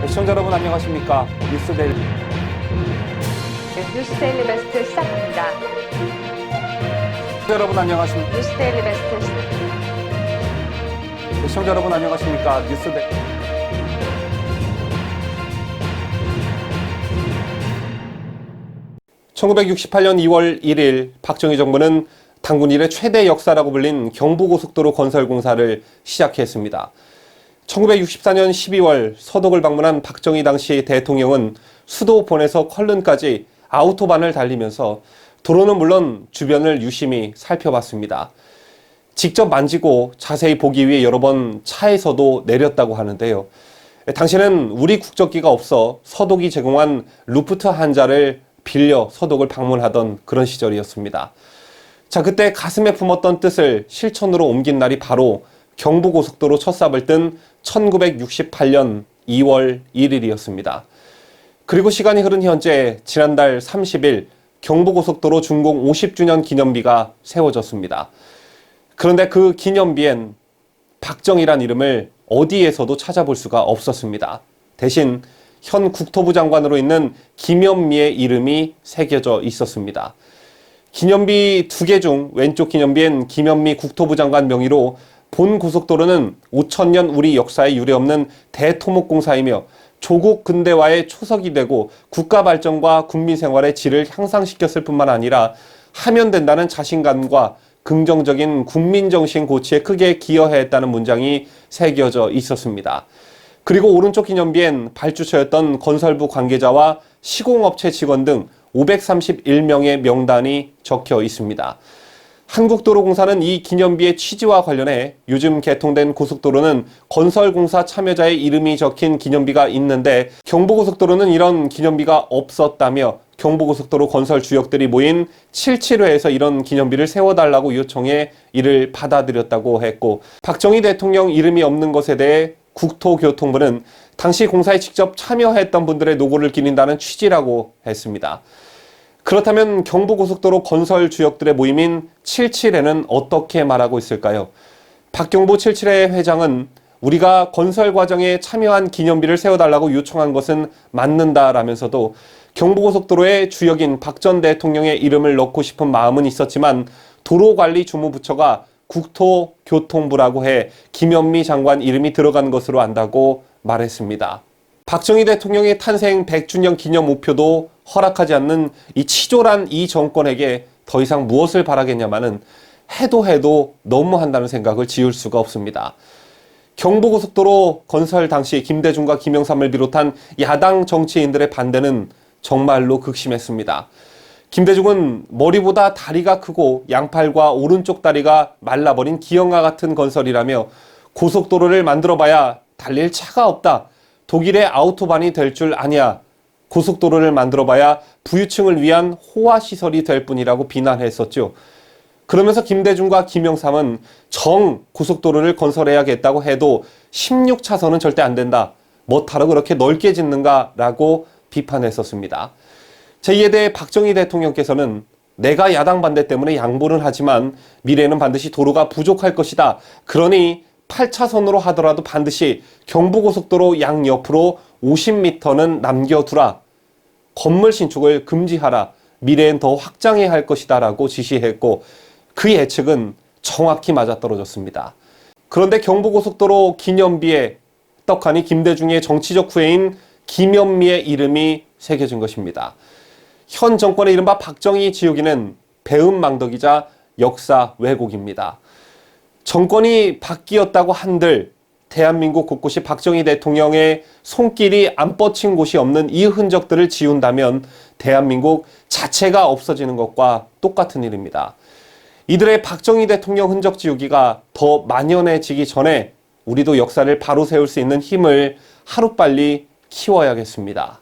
시청자 여러분 안녕하십니까? 뉴스데일리. 네, 뉴스데일리 베스트 시작합니다. 시청자 여러분 안녕하십니까? 뉴스데일리 베스트 시청자 여러분 안녕하십니까? 뉴스데일리. (1968년 2월 1일) 박정희 정부는 당군 이래 최대 역사라고 불린 경부고속도로 건설 공사를 시작했습니다. 1964년 12월 서독을 방문한 박정희 당시 대통령은 수도 본에서 컬른까지 아우토반을 달리면서 도로는 물론 주변을 유심히 살펴봤습니다. 직접 만지고 자세히 보기 위해 여러 번 차에서도 내렸다고 하는데요. 당시에는 우리 국적기가 없어 서독이 제공한 루프트한자를 빌려 서독을 방문하던 그런 시절이었습니다. 자, 그때 가슴에 품었던 뜻을 실천으로 옮긴 날이 바로 경부고속도로 첫 삽을 뜬 1968년 2월 1일이었습니다. 그리고 시간이 흐른 현재 지난달 30일 경부고속도로 준공 50주년 기념비가 세워졌습니다. 그런데 그 기념비엔 박정희란 이름을 어디에서도 찾아볼 수가 없었습니다. 대신 현 국토부 장관으로 있는 김현미의 이름이 새겨져 있었습니다. 기념비 2개 중 왼쪽 기념비엔 김현미 국토부 장관 명의로 본 고속도로는 5천년 우리 역사에 유례없는 대토목공사이며 조국 근대화의 초석이 되고 국가 발전과 국민 생활의 질을 향상시켰을 뿐만 아니라 하면 된다는 자신감과 긍정적인 국민정신 고취에 크게 기여했다는 문장이 새겨져 있었습니다. 그리고 오른쪽 기념비엔 발주처였던 건설부 관계자와 시공업체 직원 등 531명의 명단이 적혀 있습니다. 한국도로공사는 이 기념비의 취지와 관련해 요즘 개통된 고속도로는 건설공사 참여자의 이름이 적힌 기념비가 있는데 경부고속도로는 이런 기념비가 없었다며 경부고속도로 건설 주역들이 모인 77회에서 이런 기념비를 세워달라고 요청해 이를 받아들였다고 했고, 박정희 대통령 이름이 없는 것에 대해 국토교통부는 당시 공사에 직접 참여했던 분들의 노고를 기린다는 취지라고 했습니다. 그렇다면 경부고속도로 건설 주역들의 모임인 77회는 어떻게 말하고 있을까요? 박경보 77회 회장은 우리가 건설 과정에 참여한 기념비를 세워달라고 요청한 것은 맞는다라면서도 경부고속도로의 주역인 박 전 대통령의 이름을 넣고 싶은 마음은 있었지만 도로관리주무부처가 국토교통부라고 해 김현미 장관 이름이 들어간 것으로 안다고 말했습니다. 박정희 대통령의 탄생 100주년 기념 우표도 허락하지 않는 이 치졸한 이 정권에게 더 이상 무엇을 바라겠냐마는 해도 너무한다는 생각을 지울 수가 없습니다. 경부고속도로 건설 당시 김대중과 김영삼을 비롯한 야당 정치인들의 반대는 정말로 극심했습니다. 김대중은 머리보다 다리가 크고 양팔과 오른쪽 다리가 말라버린 기형아 같은 건설이라며 고속도로를 만들어봐야 달릴 차가 없다. 독일의 아우토반이 될 줄 아냐. 고속도로를 만들어봐야 부유층을 위한 호화시설이 될 뿐이라고 비난했었죠. 그러면서 김대중과 김영삼은 고속도로를 건설해야겠다고 해도 16차선은 절대 안 된다. 뭐하러 그렇게 넓게 짓는가 라고 비판했었습니다. 이에 대해 박정희 대통령께서는 내가 야당 반대 때문에 양보는 하지만 미래에는 반드시 도로가 부족할 것이다. 그러니 8차선으로 하더라도 반드시 경부고속도로 양옆으로 50m는 남겨두라. 건물 신축을 금지하라. 미래엔 더 확장해야 할 것이다 라고 지시했고, 그 예측은 정확히 맞아떨어졌습니다. 그런데 경부고속도로 기념비에 떡하니 김대중의 정치적 후예인 김현미의 이름이 새겨진 것입니다. 현 정권의 이른바 박정희 지우기는 배은망덕이자 역사 왜곡입니다. 정권이 바뀌었다고 한들 대한민국 곳곳이 박정희 대통령의 손길이 안 뻗친 곳이 없는 이 흔적들을 지운다면 대한민국 자체가 없어지는 것과 똑같은 일입니다. 이들의 박정희 대통령 흔적 지우기가 더 만연해지기 전에 우리도 역사를 바로 세울 수 있는 힘을 하루빨리 키워야겠습니다.